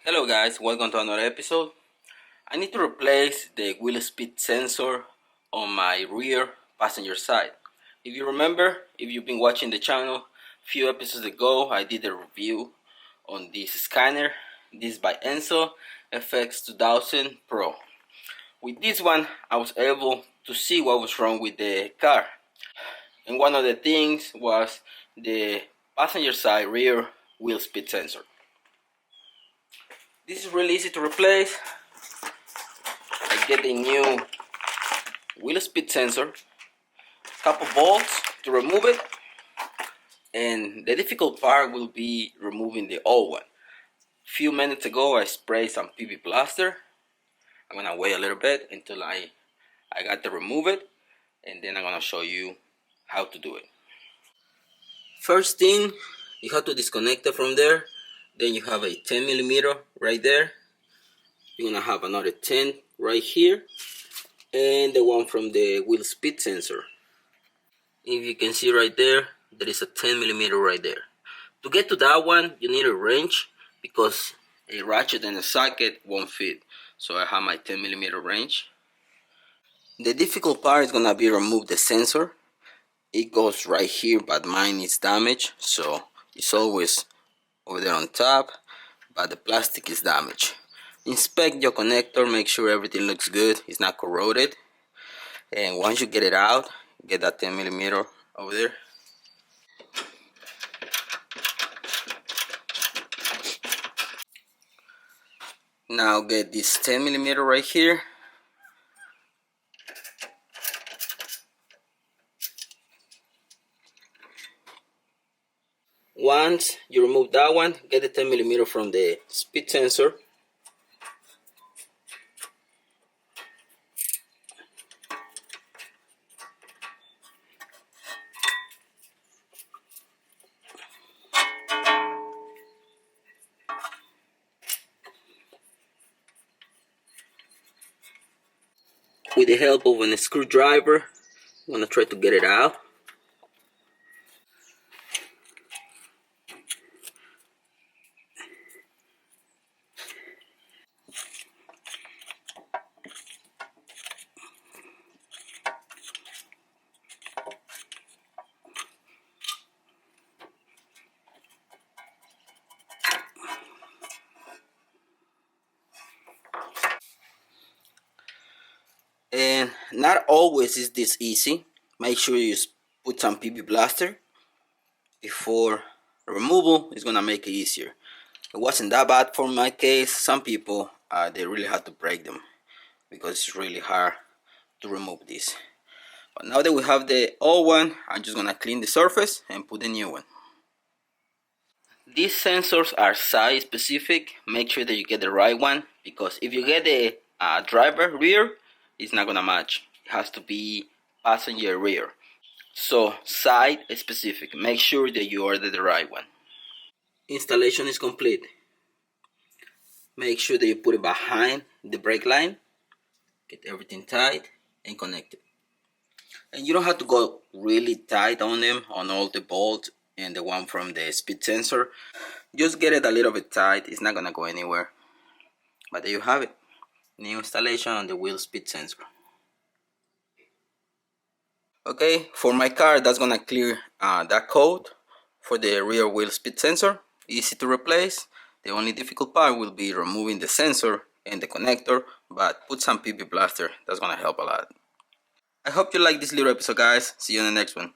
Hello guys, welcome to another episode. I need to replace the wheel speed sensor on my rear passenger side. If you remember, if you've been watching the channel, a few episodes ago I did a review on this scanner. This is by Enso FX2000 Pro. With this one I was able to see what was wrong with the car. And one of the things was the passenger side rear wheel speed sensor. This is really easy to replace. I get a new wheel speed sensor, couple bolts to remove it, and the difficult part will be removing the old one. A few minutes ago I sprayed some PB plaster. I'm gonna wait a little bit until I got to remove it, and then I'm gonna show you how to do it. First thing, you have to disconnect it from there. Then you have a 10mm right there. You're gonna have another 10 right here, and the one from the wheel speed sensor. If you can see right there, there is a 10mm right there. To get to that one, you need a wrench because a ratchet and a socket won't fit. So I have my 10mm wrench. The difficult part is gonna be remove the sensor. It goes right here, but mine is damaged, so it's always over there on top, but the plastic is damaged. Inspect your connector, make sure everything looks good, it's not corroded. And once you get it out, get that 10mm over there. Now get this 10mm right here. Once you remove that one, get the 10mm from the speed sensor. With the help of a screwdriver, I'm gonna try to get it out. And not always is this easy. Make sure you put some PB plaster before removal. Is gonna make it easier. It wasn't that bad for my case. Some people they really had to break them because it's really hard to remove this. But now that we have the old one, I'm just gonna clean the surface and put the new one. These sensors are size specific. Make sure that you get the right one, because if you get the driver rear, it's not gonna match. It has to be passenger rear. So side specific. Make sure that you order the right one. Installation is complete. Make sure that you put it behind the brake line. Get everything tight and connected. And you don't have to go really tight on them, on all the bolts and the one from the speed sensor. Just get it a little bit tight. It's not gonna go anywhere. But there you have it. New installation on the wheel speed sensor. Okay, for my car, that's gonna clear that code for the rear wheel speed sensor. Easy to replace. The only difficult part will be removing the sensor and the connector, but put some PB plaster. That's gonna help a lot. I hope you like this little episode, guys. See you in the next one.